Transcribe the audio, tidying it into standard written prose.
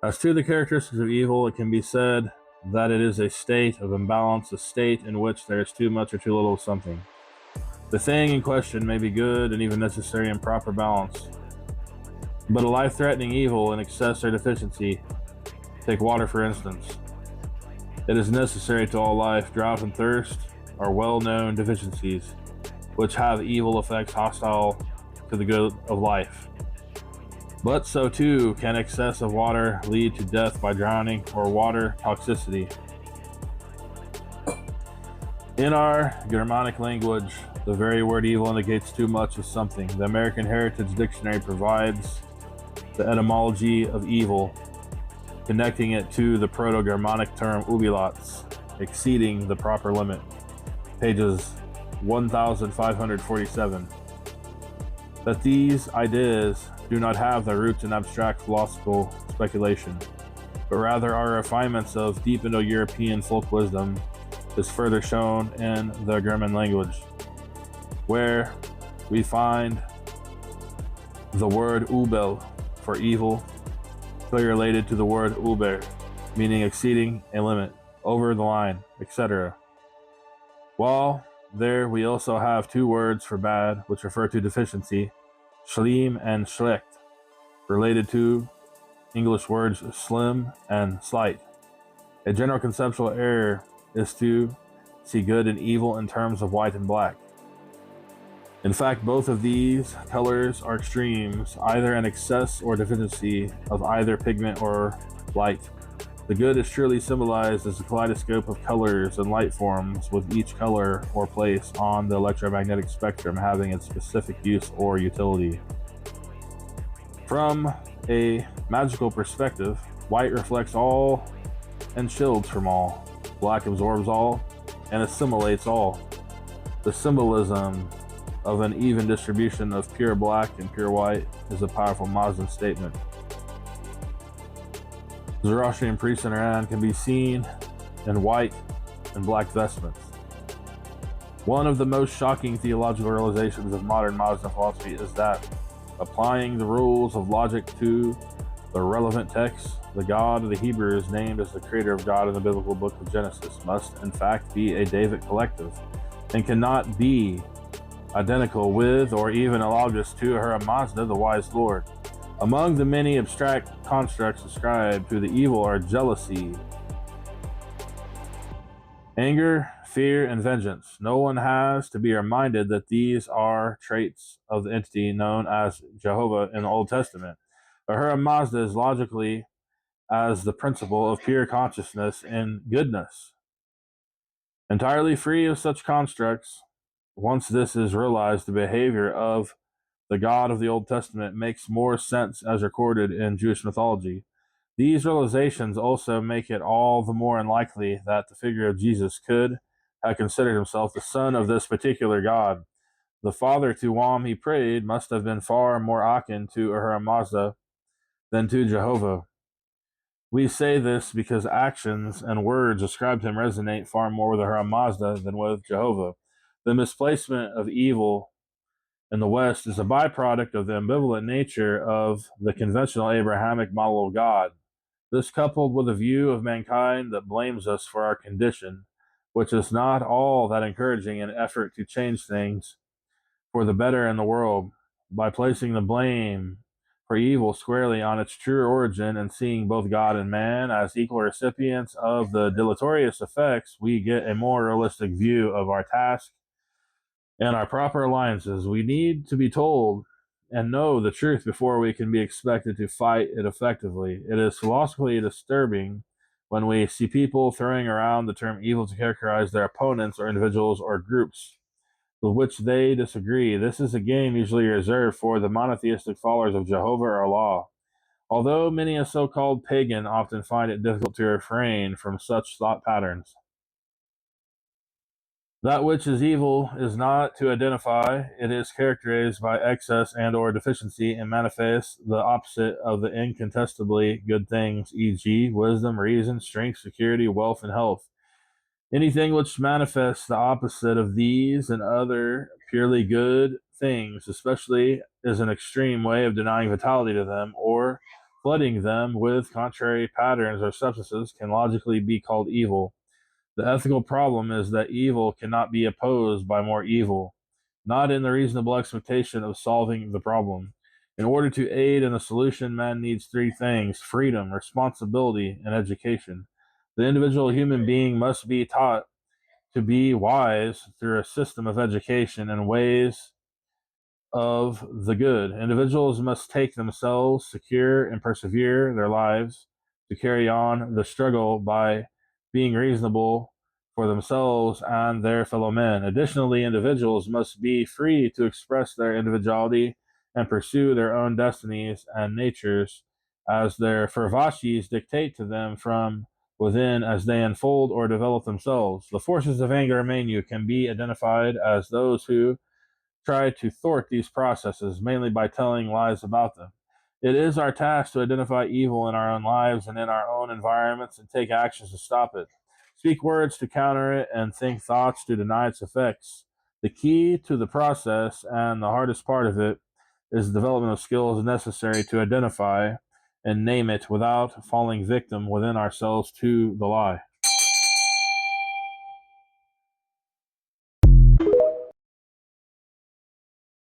As to the characteristics of evil, it can be said that it is a state of imbalance, a state in which there is too much or too little of something. The thing in question may be good and even necessary in proper balance, but a life-threatening evil in excess or deficiency, take water for instance. It is necessary to all life. Drought and thirst are well-known deficiencies, which have evil effects hostile to the good of life. But so too can excess of water lead to death by drowning or water toxicity. In our Germanic language, the very word evil indicates too much of something. The American Heritage Dictionary provides the etymology of evil, connecting it to the Proto-Germanic term ubilats, exceeding the proper limit. Pages 1547. That these ideas do not have their roots in abstract philosophical speculation, but rather are refinements of deep Indo-European folk wisdom, is further shown in the German language, where we find the word Übel for evil, clearly related to the word Über, meaning exceeding a limit, over the line, etc. While there we also have two words for bad, which refer to deficiency, schlimm and schlecht, related to English words slim and slight. A general conceptual error is to see good and evil in terms of white and black. In fact, both of these colors are extremes, either an excess or deficiency of either pigment or light. The good is truly symbolized as a kaleidoscope of colors and light forms, with each color or place on the electromagnetic spectrum having its specific use or utility. From a magical perspective, white reflects all and shields from all. Black absorbs all and assimilates all. The symbolism of an even distribution of pure black and pure white is a powerful Muslim statement. Zoroastrian priests in Iran can be seen in white and black vestments. One of the most shocking theological realizations of modern Muslim philosophy is that, applying the rules of logic to the relevant text, the God of the Hebrews, named as the creator of God in the biblical book of Genesis, must in fact be a Davidic collective, and cannot be identical with or even analogous to Ahura Mazda, the wise Lord. Among the many abstract constructs ascribed to the evil are jealousy, anger, fear, and vengeance. No one has to be reminded that these are traits of the entity known as Jehovah in the Old Testament. Ahura Mazda is logically as the principle of pure consciousness and goodness. Entirely free of such constructs, once this is realized, the behavior of the God of the Old Testament makes more sense as recorded in Jewish mythology. These realizations also make it all the more unlikely that the figure of Jesus could have considered himself the son of this particular God. The Father to whom he prayed must have been far more akin to Ahura Mazda than to Jehovah. We say this because actions and words ascribed to him resonate far more with Ahura Mazda than with Jehovah. The misplacement of evil in the West is a byproduct of the ambivalent nature of the conventional Abrahamic model of God. This, coupled with a view of mankind that blames us for our condition, which is not all that encouraging in an effort to change things for the better in the world, by placing the blame for evil squarely on its true origin and seeing both God and man as equal recipients of the deleterious effects, we get a more realistic view of our task and our proper alliances. We need to be told and know the truth before we can be expected to fight it effectively. It is philosophically disturbing when we see people throwing around the term evil to characterize their opponents or individuals or groups with which they disagree. This is a game usually reserved for the monotheistic followers of Jehovah or Allah. Although many a so-called pagan often find it difficult to refrain from such thought patterns. That which is evil is not to identify. It is characterized by excess and or deficiency and manifests the opposite of the incontestably good things, e.g., wisdom, reason, strength, security, wealth, and health. Anything which manifests the opposite of these and other purely good things, especially, is an extreme way of denying vitality to them or flooding them with contrary patterns or substances can logically be called evil. The ethical problem is that evil cannot be opposed by more evil, not in the reasonable expectation of solving the problem. In order to aid in the solution, man needs three things: freedom, responsibility, and education. The individual human being must be taught to be wise through a system of education and ways of the good. Individuals must take themselves secure and persevere their lives to carry on the struggle by being reasonable for themselves and their fellow men. Additionally, individuals must be free to express their individuality and pursue their own destinies and natures as their fervaces dictate to them from within as they unfold or develop themselves. The forces of anger and mania can be identified as those who try to thwart these processes, mainly by telling lies about them. It is our task to identify evil in our own lives and in our own environments and take actions to stop it. Speak words to counter it and think thoughts to deny its effects. The key to the process and the hardest part of it is the development of skills necessary to identify and name it without falling victim within ourselves to the lie.